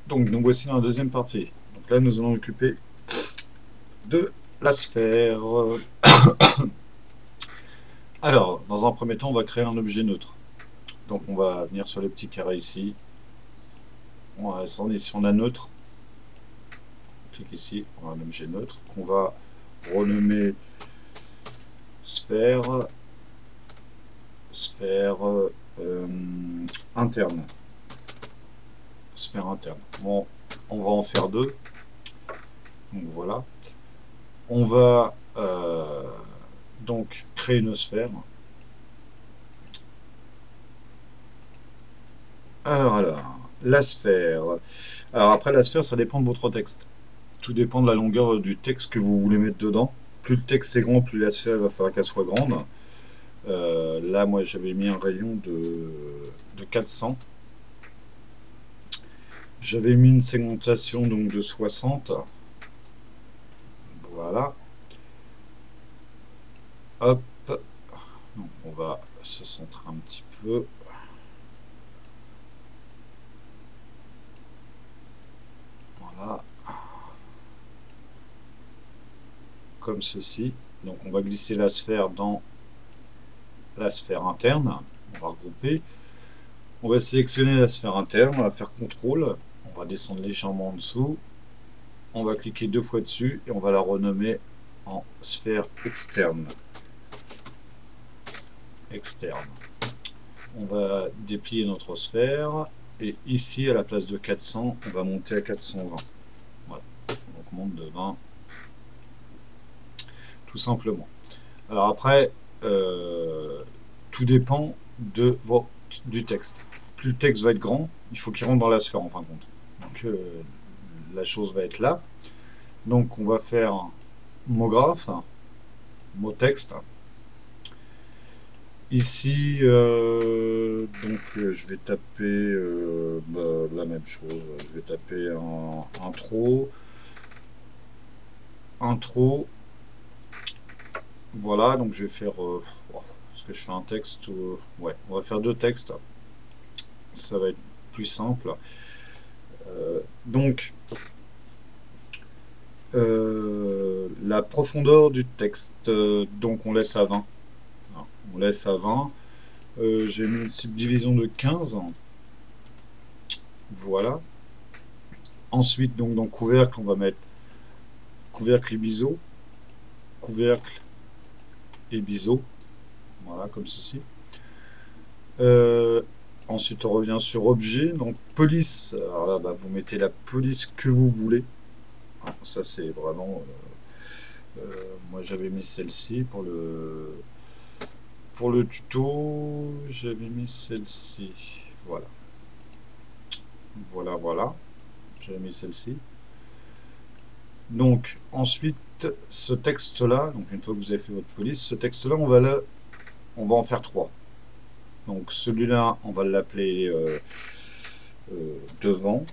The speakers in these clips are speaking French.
Donc nous voici dans la deuxième partie. Donc là nous allons occuper de la sphère. Alors, dans un premier temps, on va créer un objet neutre. Donc on va venir sur les petits carrés ici. On va descendre ici, on a neutre. On clique ici, on a un objet neutre qu'on va renommer sphère, sphère interne. Sphère interne. Bon, on va en faire deux. Donc voilà. On va donc créer une sphère. Alors, la sphère. Alors après la sphère, ça dépend de votre texte. Tout dépend de la longueur du texte que vous voulez mettre dedans. Plus le texte est grand, plus la sphère va falloir qu'elle soit grande. Là, moi, j'avais mis un rayon de 400. J'avais mis une segmentation donc de 60. Voilà. Hop. Donc on va se centrer un petit peu. Voilà. Comme ceci. Donc on va glisser la sphère dans la sphère interne. On va regrouper. On va sélectionner la sphère interne. On va faire CTRL. On va descendre légèrement en dessous. On va cliquer deux fois dessus et on va la renommer en sphère externe. Externe. On va déplier notre sphère et ici à la place de 400 on va monter à 420. Voilà. Donc on monte de 20 tout simplement. Alors après tout dépend du texte. Plus le texte va être grand, il faut qu'il rentre dans la sphère en fin de compte. Donc la chose va être là. Donc on va faire mot graphe, mot texte. Ici, donc je vais taper la même chose. Je vais taper intro. Voilà, donc je vais faire. Est-ce que je fais un texte ouais, on va faire deux textes. Ça va être plus simple. Donc, la profondeur du texte, donc on laisse à 20. On laisse à 20. J'ai mis une subdivision de 15. Voilà. Ensuite, donc dans couvercle, on va mettre couvercle et biseau. Couvercle et biseau. Voilà, comme ceci. Ensuite, on revient sur objet. Donc police. Alors là, bah, vous mettez la police que vous voulez. Ah, ça, c'est vraiment. Moi, j'avais mis celle-ci pour le tuto. J'avais mis celle-ci. Voilà. Voilà. J'avais mis celle-ci. Donc, ensuite, ce texte-là, donc une fois que vous avez fait votre police, ce texte-là, on va en faire trois. Donc, celui-là, on va l'appeler devant.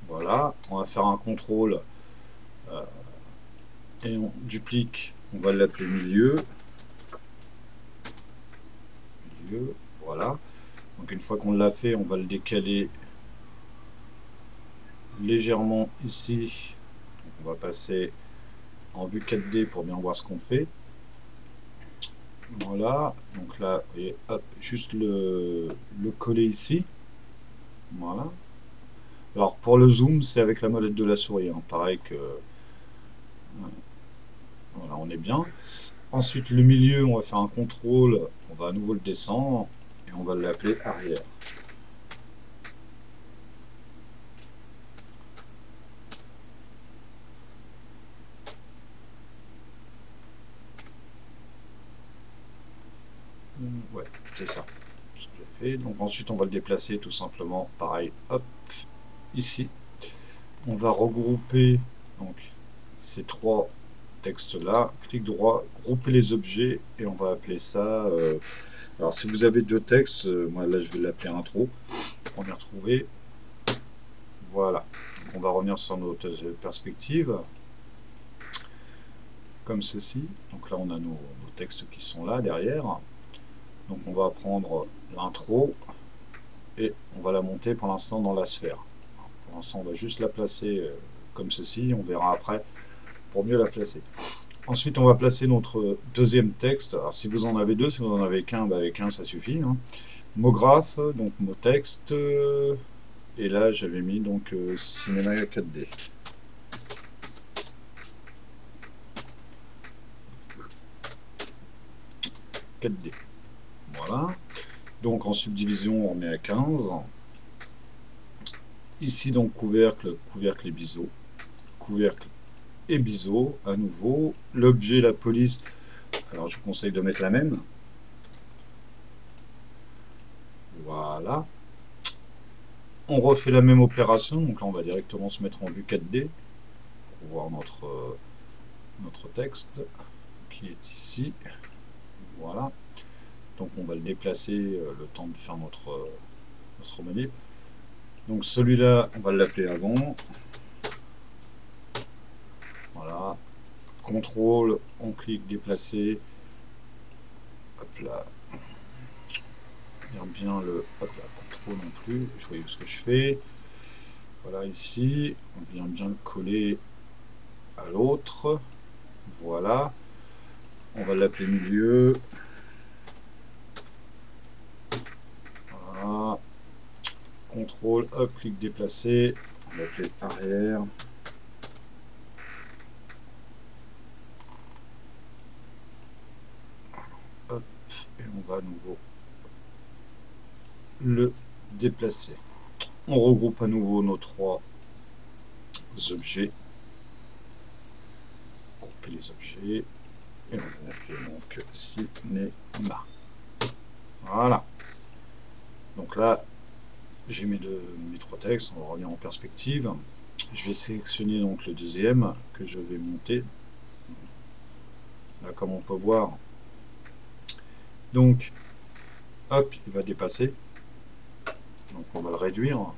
Voilà, on va faire un contrôle et on duplique, on va l'appeler milieu. Voilà. Donc, une fois qu'on l'a fait, on va le décaler légèrement ici. Donc, on va passer en vue 4D pour bien voir ce qu'on fait. Voilà, donc là, vous voyez, hop, juste le coller ici. Voilà. Alors pour le zoom, c'est avec la molette de la souris, hein. Pareil que... Voilà, on est bien. Ensuite, le milieu, on va faire un contrôle, on va à nouveau le descendre, et on va l'appeler arrière. Ouais, c'est ça. Ce que j'ai fait. Donc ensuite, on va le déplacer tout simplement, pareil, hop, ici. On va regrouper donc ces trois textes là, clic droit, grouper les objets et on va appeler ça alors si vous avez deux textes, moi là je vais l'appeler intro, on y retrouver. Voilà, donc on va revenir sur notre perspective comme ceci. Donc là on a nos textes qui sont là derrière. Donc on va prendre l'intro, et on va la monter pour l'instant dans la sphère. Pour l'instant, on va juste la placer comme ceci, on verra après pour mieux la placer. Ensuite, on va placer notre deuxième texte. Alors, si vous en avez deux, si vous en avez qu'un, bah, avec un, ça suffit. Hein. Mot graphe, donc mot texte. Et là, j'avais mis donc cinéma 4D. Voilà. Donc en subdivision, on met à 15. Ici, donc couvercle, couvercle et biseau. Couvercle et biseau, à nouveau. L'objet, la police, alors je vous conseille de mettre la même. Voilà. On refait la même opération, donc là on va directement se mettre en vue 4D pour voir notre texte qui est ici. Voilà. Donc on va le déplacer le temps de faire notre manip. Donc celui-là, on va l'appeler avant. Voilà. Contrôle, on clique, déplacer. Hop là. Bien le... Hop là, pas trop non plus. Je vois ce que je fais. Voilà, ici. On vient bien le coller à l'autre. Voilà. On va l'appeler milieu. Voilà. Contrôle, hop, clic déplacer. On va l'appeler arrière. Hop, et on va à nouveau le déplacer. On regroupe à nouveau nos trois objets. Grouper les objets. Et on va appeler donc cinéma. Voilà. Donc là, j'ai mes trois textes. On va revenir en perspective. Je vais sélectionner donc le deuxième que je vais monter. Là, comme on peut voir, donc, hop, il va dépasser. Donc, on va le réduire.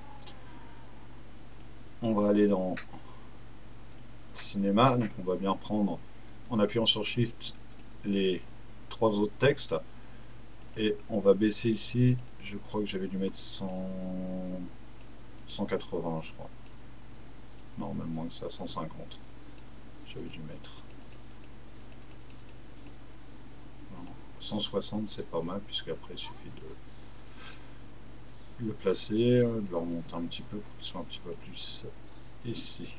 On va aller dans cinéma. Donc, on va bien prendre, en appuyant sur Shift, les trois autres textes. Et on va baisser ici. Je crois que j'avais dû mettre 180, je crois. Non, même moins que ça, 150. J'avais dû mettre. 160, c'est pas mal, puisque après il suffit de le placer, de le remonter un petit peu pour qu'il soit un petit peu plus ici.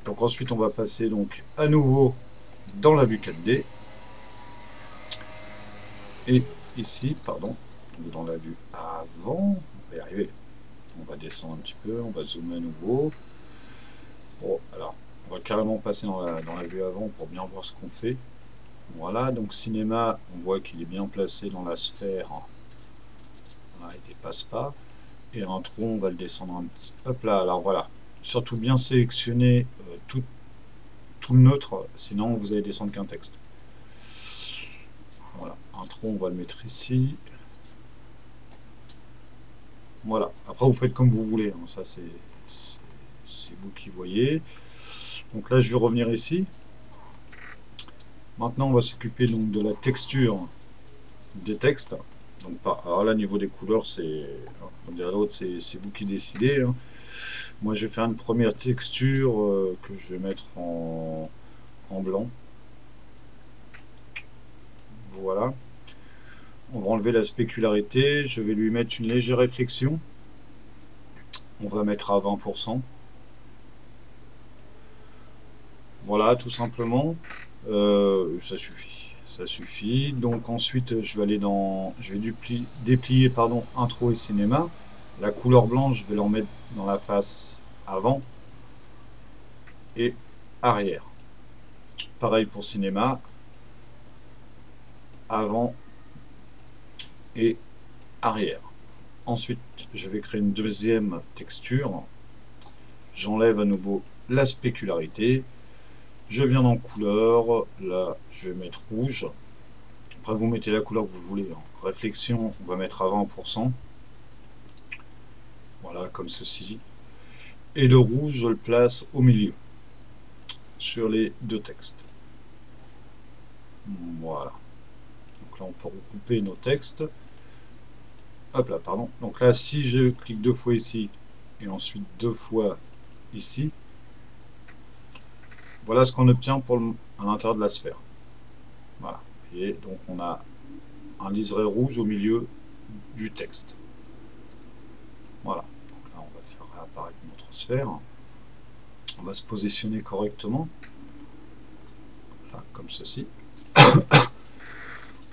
Donc ensuite on va passer donc à nouveau dans la vue 4D et ici, pardon, dans la vue avant, on va y arriver. On va descendre un petit peu, on va zoomer à nouveau. Bon, alors on va carrément passer dans la vue avant pour bien voir ce qu'on fait. Voilà, donc cinéma, on voit qu'il est bien placé dans la sphère. Voilà, il ne dépasse pas. Et un tronc, on va le descendre un petit peu. Hop là, alors voilà. Surtout bien sélectionner tout neutre, sinon vous allez descendre qu'un texte. Voilà, un tronc, on va le mettre ici. Voilà, après vous faites comme vous voulez, hein. Ça c'est vous qui voyez. Donc là je vais revenir ici. Maintenant on va s'occuper donc de la texture des textes. Donc, alors là, niveau des couleurs, c'est l'autre, c'est vous qui décidez. Hein. Moi, je vais faire une première texture que je vais mettre en blanc. Voilà. On va enlever la spécularité. Je vais lui mettre une légère réflexion. On va mettre à 20%. Voilà, tout simplement. Ça suffit. Ça suffit. Donc ensuite, je vais aller dans... Je vais déplier pardon, intro et cinéma. La couleur blanche, je vais l'en mettre dans la face avant et arrière. Pareil pour cinéma, avant et arrière. Ensuite, je vais créer une deuxième texture. J'enlève à nouveau la spécularité. Je viens dans couleur. Là, je vais mettre rouge. Après, vous mettez la couleur que vous voulez. Réflexion, on va mettre à 20%. Voilà, comme ceci. Et le rouge, je le place au milieu, sur les deux textes. Voilà. Donc là, on peut regrouper nos textes. Hop là, pardon. Donc là, si je clique 2 fois ici, et ensuite 2 fois ici, voilà ce qu'on obtient à l'intérieur de la sphère. Voilà. Et donc on a un liseré rouge au milieu du texte. Voilà. Donc là, on va faire réapparaître notre sphère. On va se positionner correctement. Là, comme ceci.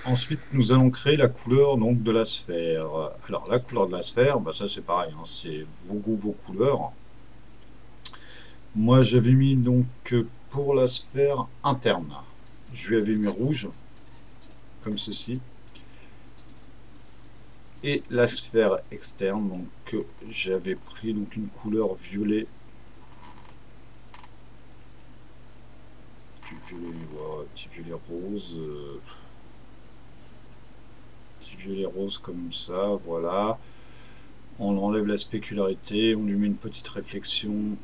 Ensuite, nous allons créer la couleur donc, de la sphère. Alors, la couleur de la sphère, bah, ça c'est pareil, hein, c'est vos goûts, vos couleurs. Moi, j'avais mis donc pour la sphère interne, je lui avais mis rouge, comme ceci. Et la sphère externe, donc j'avais pris donc une couleur violet. Petit violet rose. Petit violet rose comme ça, voilà. On enlève la spécularité, on lui met une petite réflexion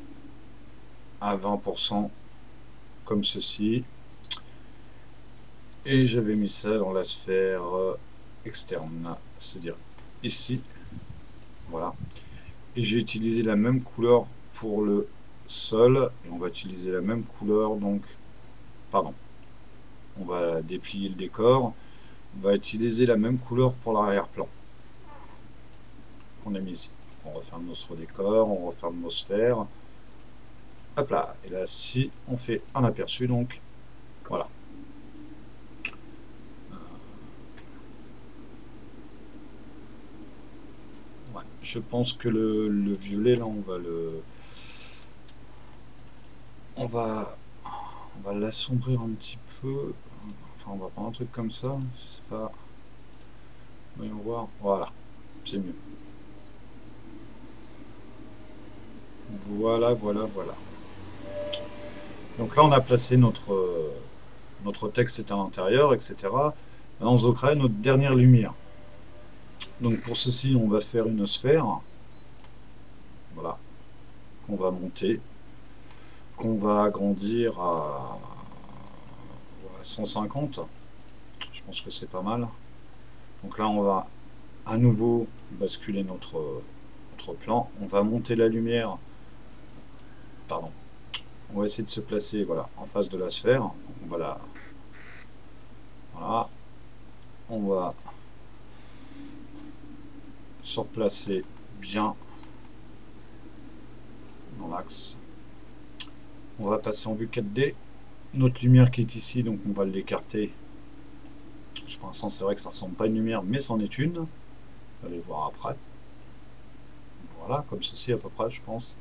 à 20%, comme ceci. Et j'avais mis ça dans la sphère externe, c'est-à-dire ici. Voilà. Et j'ai utilisé la même couleur pour le sol. Et on va utiliser la même couleur, donc, pardon. On va déplier le décor. On va utiliser la même couleur pour l'arrière-plan qu'on a mis ici. On referme notre décor, on referme nos sphères. Hop là. Et là, si on fait un aperçu, donc, voilà. Ouais, je pense que le violet, là, on va l'assombrir un petit peu. Enfin, on va prendre un truc comme ça. C'est pas... Voyons voir. Voilà, c'est mieux. Voilà, voilà, voilà. Donc là, on a placé notre texte est à l'intérieur, etc. Maintenant, on va créer notre dernière lumière. Donc pour ceci, on va faire une sphère. Voilà. Qu'on va monter. Qu'on va agrandir à 150. Je pense que c'est pas mal. Donc là, on va à nouveau basculer notre plan. On va monter la lumière. Pardon. On va essayer de se placer voilà, en face de la sphère. On va la... Voilà. On va se replacer bien dans l'axe. On va passer en vue 4D. Notre lumière qui est ici, donc on va l'écarter. Pour l'instant, c'est vrai que ça ne ressemble pas à une lumière, mais c'en est une. On va aller voir après. Voilà, comme ceci à peu près, je pense.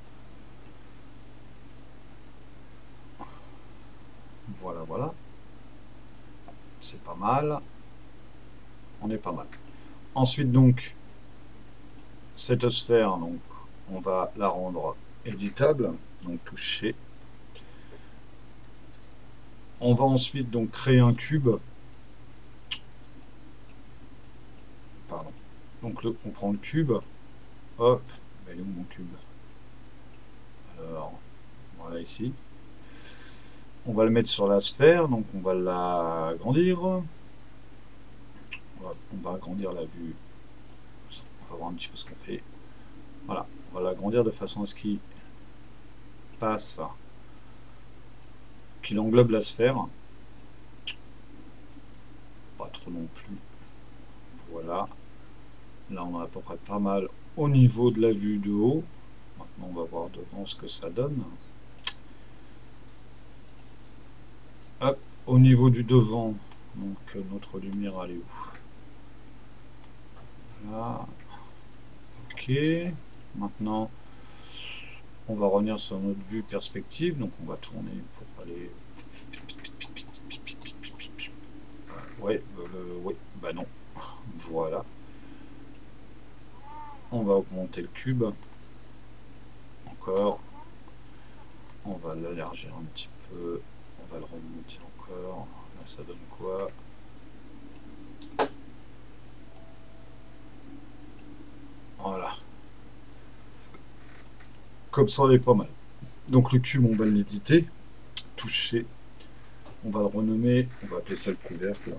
Voilà, voilà. C'est pas mal. On est pas mal. Ensuite, donc, cette sphère, donc, on va la rendre éditable. Donc, toucher. On va ensuite donc créer un cube. Pardon. Donc, on prend le cube. Hop. Il est où mon cube? Alors, voilà ici. On va le mettre sur la sphère, donc on va l'agrandir. On va agrandir la vue. On va voir un petit peu ce qu'on fait. Voilà, on va l'agrandir de façon à ce qu'il passe, qu'il englobe la sphère. Pas trop non plus. Voilà. Là, on a à peu près pas mal au niveau de la vue de haut. Maintenant, on va voir devant ce que ça donne. Hop, au niveau du devant, donc notre lumière, elle est où? Là. Ok. Maintenant, on va revenir sur notre vue perspective. Donc, on va tourner pour aller... Ouais, ouais, bah non. Voilà. On va augmenter le cube. Encore. On va l'élargir un petit peu. On va le remonter encore. Là, ça donne quoi? Voilà. Comme ça, on est pas mal. Donc, le cube, on va l'éditer. Toucher. On va le renommer. On va appeler ça le couvercle.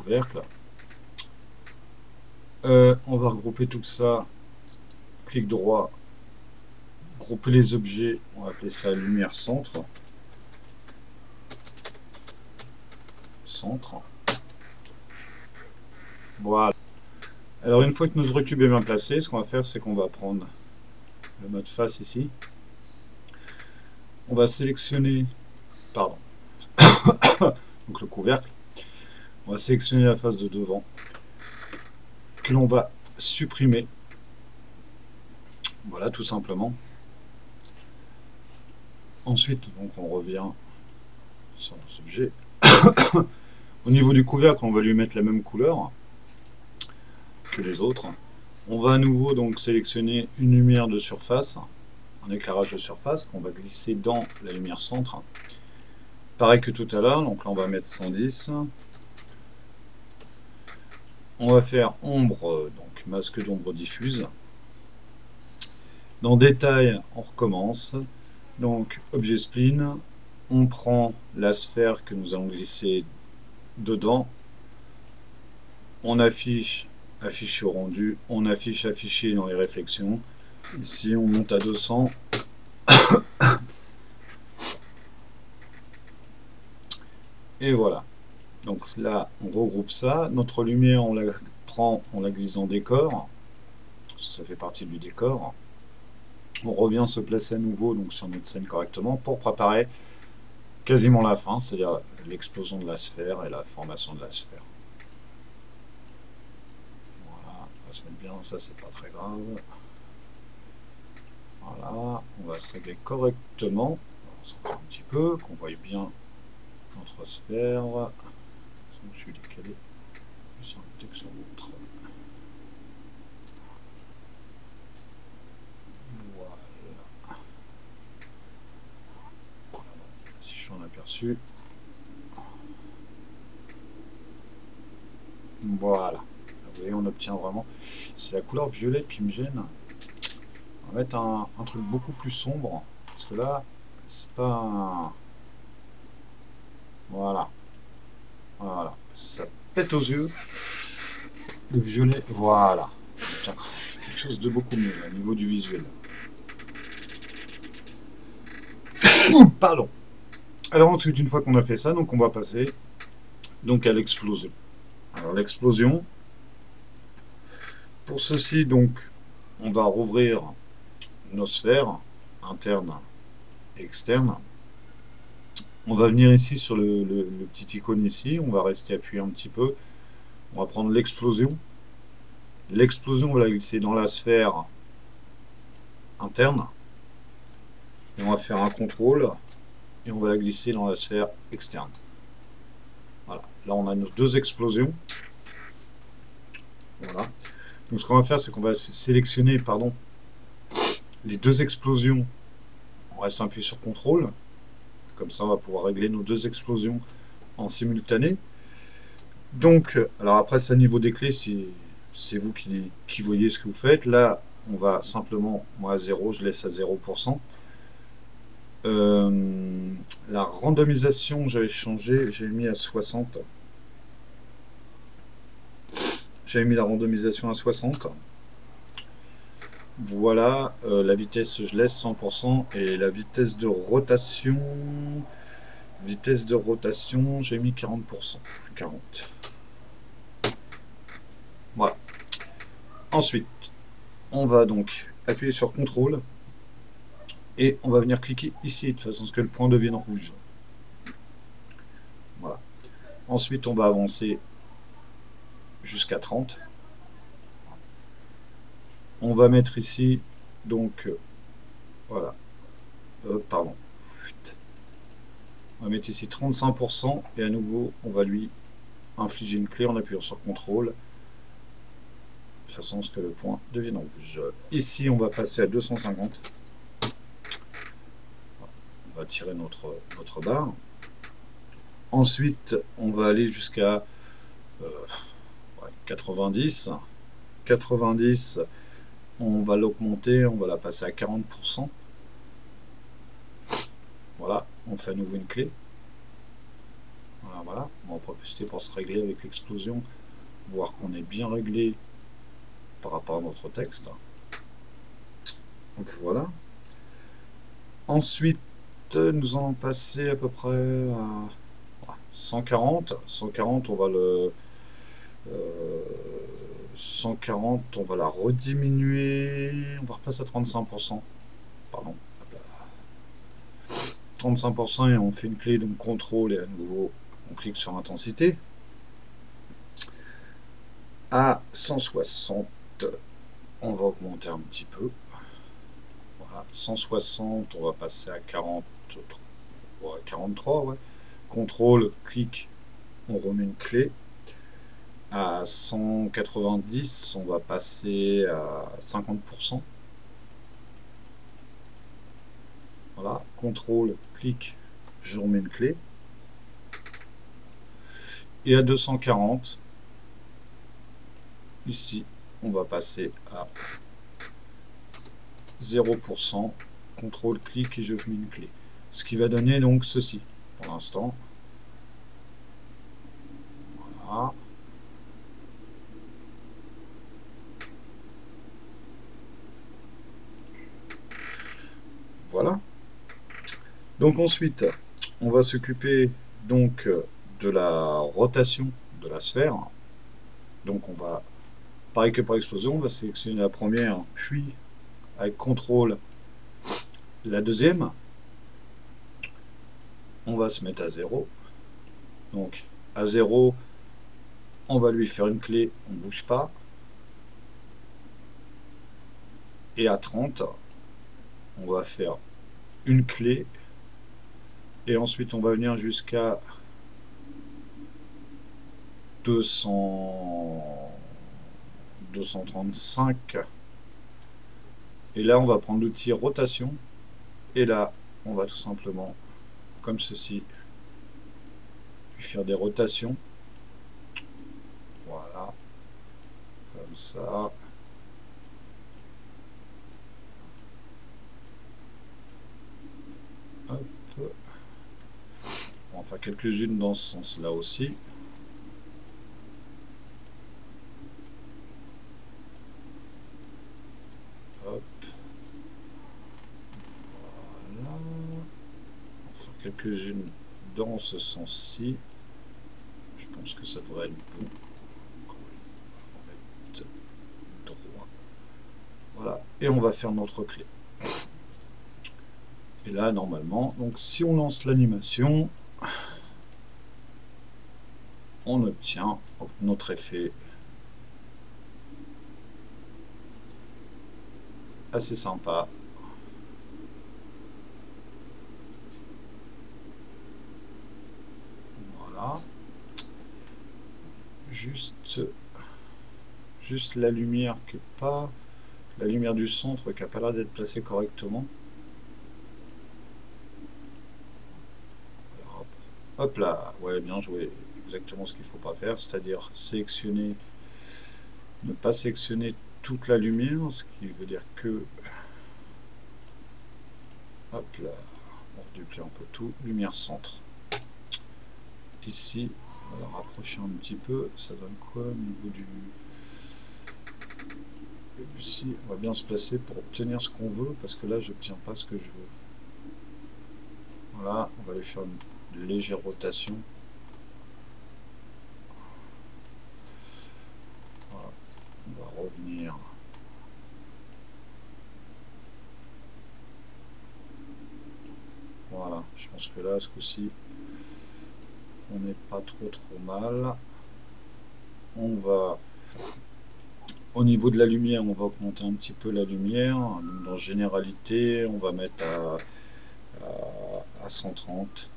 couvercle. On va regrouper tout ça. Clic droit, grouper les objets, on va appeler ça lumière centre. Centre. Voilà. Alors une fois que notre cube est bien placé, ce qu'on va faire, c'est qu'on va prendre le mode face ici. On va sélectionner, pardon, donc le couvercle. On va sélectionner la face de devant, que l'on va supprimer. Voilà, tout simplement. Ensuite, donc on revient sur nos objets. Au niveau du couvercle, on va lui mettre la même couleur que les autres. On va à nouveau donc sélectionner une lumière de surface, un éclairage de surface qu'on va glisser dans la lumière centre. Pareil que tout à l'heure, donc là on va mettre 110. On va faire ombre, donc masque d'ombre diffuse. Dans détail, on recommence. Donc objet spline, on prend la sphère que nous allons glisser dedans. On affiche afficher au rendu, on affiche afficher dans les réflexions. Ici on monte à 200. Et voilà. Donc là on regroupe ça. Notre lumière on la prend, on la glisse en décor. Ça fait partie du décor. On revient se placer à nouveau donc sur notre scène correctement pour préparer quasiment la fin, c'est-à-dire l'explosion de la sphère et la formation de la sphère. Voilà, on va se mettre bien, ça c'est pas très grave. Voilà, on va se régler correctement. On s'en fait un petit peu, qu'on voie bien notre sphère. Je suis décalé sur un texte sur l'autre. Voilà. Si je suis en aperçu. Voilà. Vous voyez, on obtient vraiment. C'est la couleur violette qui me gêne. On va mettre un truc beaucoup plus sombre. Parce que là, c'est pas un... Voilà. Voilà. Ça pète aux yeux. Le violet, voilà. Tiens, quelque chose de beaucoup mieux au niveau du visuel. Pardon. Alors ensuite, une fois qu'on a fait ça, donc on va passer donc à l'explosion. Alors l'explosion, pour ceci, donc, on va rouvrir nos sphères internes et externes. On va venir ici sur le petit icône ici, on va rester appuyé un petit peu. On va prendre l'explosion. L'explosion, on va la glisser dans la sphère interne. Et on va faire un contrôle. Et on va la glisser dans la sphère externe. Voilà. Là, on a nos deux explosions. Voilà. Donc, ce qu'on va faire, c'est qu'on va sélectionner, pardon, les deux explosions. On reste appuyé sur contrôle. Comme ça, on va pouvoir régler nos deux explosions en simultané. Donc, alors après, c'est à niveau des clés, c'est vous qui voyez ce que vous faites. Là, on va simplement, moi à 0, je laisse à 0%. La randomisation, j'avais changé, j'ai mis à 60. J'avais mis la randomisation à 60. Voilà, la vitesse, je laisse 100%. Et la vitesse de rotation, j'ai mis 40%. 40. Voilà. Ensuite, on va donc appuyer sur CTRL et on va venir cliquer ici de façon à ce que le point devienne rouge. Voilà. Ensuite, on va avancer jusqu'à 30. On va mettre ici, donc, voilà. Pardon. On va mettre ici 35% et à nouveau, on va lui infliger une clé en appuyant sur CTRL de façon à ce que le point devienne rouge. Ici, on va passer à 250. On va tirer notre barre. Ensuite, on va aller jusqu'à 90. 90, on va l'augmenter, on va la passer à 40%. Voilà, on fait à nouveau une clé. Voilà, on va en profiter pour se régler avec l'explosion, voir qu'on est bien réglé par rapport à notre texte. Donc voilà. Ensuite, nous allons passer à peu près à 140. 140, on va le 140, on va la rediminuer. On va repasser à 35%. Pardon. 35% et on fait une clé donc contrôle et à nouveau on clique sur intensité. À 160, on va augmenter un petit peu. Voilà, 160, on va passer à 43, ouais. Contrôle, clic, on remet une clé. À 190, on va passer à 50%. Voilà, contrôle, clic, je remets une clé. Et à 240, ici, on va passer à 0%, contrôle, clic et je mets une clé. Ce qui va donner donc ceci pour l'instant. Voilà. Voilà. Donc ensuite, on va s'occuper donc de la rotation de la sphère. Donc on va, pareil que pour l'explosion, on va sélectionner la première, puis avec contrôle la deuxième. On va se mettre à 0. Donc à 0, on va lui faire une clé, on ne bouge pas. Et à 30, on va faire une clé. Et ensuite, on va venir jusqu'à 235. Et là, on va prendre l'outil rotation. Et là, on va tout simplement, comme ceci, puis faire des rotations. Voilà. Comme ça. Hop. On va en faire quelques-unes dans ce sens-là aussi. Hop. Voilà. On va faire quelques-unes dans ce sens-ci. Je pense que ça devrait être bon. On va mettre droit. Voilà. Et on va faire notre clé. Et là, normalement, donc si on lance l'animation, on obtient notre effet assez sympa. Voilà. Juste la lumière que pas, la lumière du centre qui n'a pas l'air d'être placée correctement. Alors, hop là, ouais, bien joué. Exactement ce qu'il ne faut pas faire, c'est-à-dire sélectionner, ne pas sélectionner toute la lumière, ce qui veut dire que, hop là, on reduplie un peu tout, lumière centre. Ici, on va rapprocher un petit peu, ça donne quoi au niveau du... Ici, on va bien se placer pour obtenir ce qu'on veut, parce que là, je n'obtiens pas ce que je veux. Voilà, on va lui faire une légère rotation. Voilà, on va revenir. Voilà, je pense que là, ce coup-ci, on n'est pas trop mal. On va, au niveau de la lumière, on va augmenter un petit peu la lumière. Dans généralité, on va mettre à 130.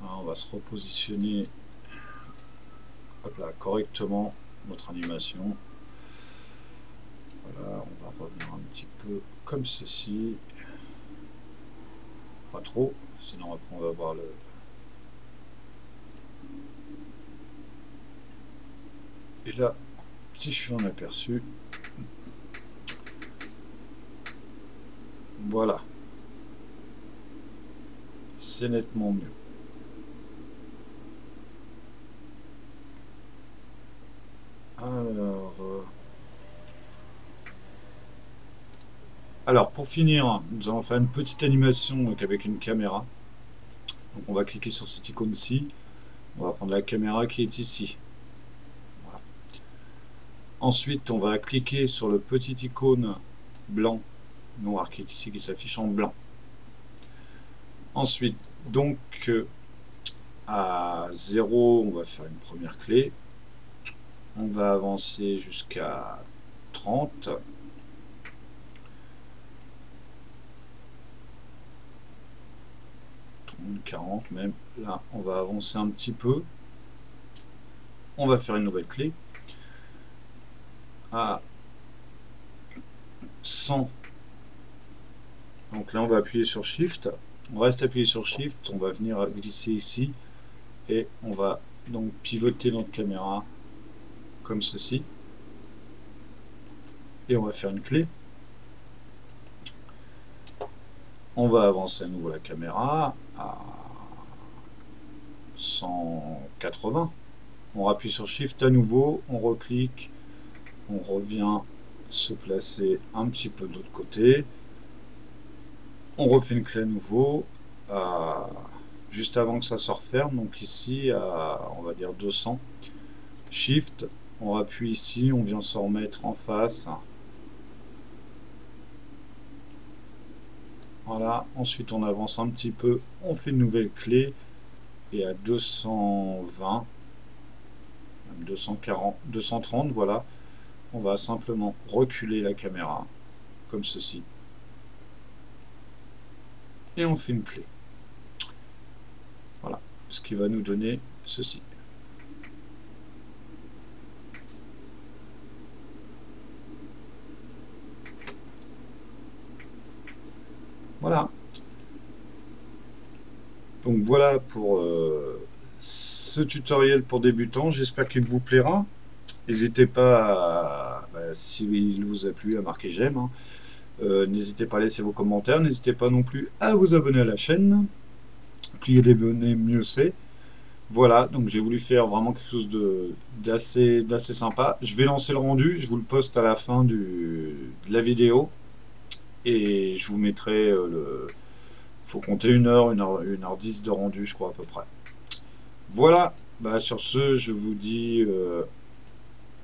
On va se repositionner hop là, correctement notre animation. Voilà, on va revenir un petit peu comme ceci. Pas trop, sinon après on va voir le... Et là, si je fais un aperçu, voilà, c'est nettement mieux. Alors pour finir, nous allons faire une petite animation donc, avec une caméra. Donc on va cliquer sur cette icône-ci. On va prendre la caméra qui est ici. Voilà. Ensuite, on va cliquer sur le petit icône blanc, noir qui est ici, qui s'affiche en blanc. Ensuite, donc à 0, on va faire une première clé. On va avancer jusqu'à 30. 40 même. Là, on va avancer un petit peu. On va faire une nouvelle clé. À 100. Donc là, on va appuyer sur Shift. On reste appuyé sur Shift. On va venir glisser ici. Et on va donc pivoter notre caméra comme ceci. Et on va faire une clé. On va avancer à nouveau la caméra à 180. On appuie sur Shift à nouveau, on reclique, on revient se placer un petit peu de l'autre côté. On refait une clé à nouveau, juste avant que ça se referme, donc ici à on va dire 200. Shift, on appuie ici, on vient se remettre en face. Voilà, ensuite on avance un petit peu, on fait une nouvelle clé et à 220, 240, 230, voilà, on va simplement reculer la caméra comme ceci et on fait une clé. Voilà, ce qui va nous donner ceci. Voilà. Donc voilà pour ce tutoriel pour débutants. J'espère qu'il vous plaira. N'hésitez pas, s'il vous a plu, à marquer j'aime. Hein. N'hésitez pas à laisser vos commentaires. N'hésitez pas non plus à vous abonner à la chaîne. Plus il y a d'abonnés, mieux c'est. Voilà, donc j'ai voulu faire vraiment quelque chose d'assez sympa. Je vais lancer le rendu. Je vous le poste à la fin de la vidéo. Et je vous mettrai le... faut compter 1h10 de rendu, je crois, à peu près. Voilà, sur ce, je vous dis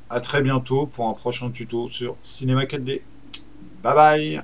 à très bientôt pour un prochain tuto sur Cinéma 4D. Bye bye!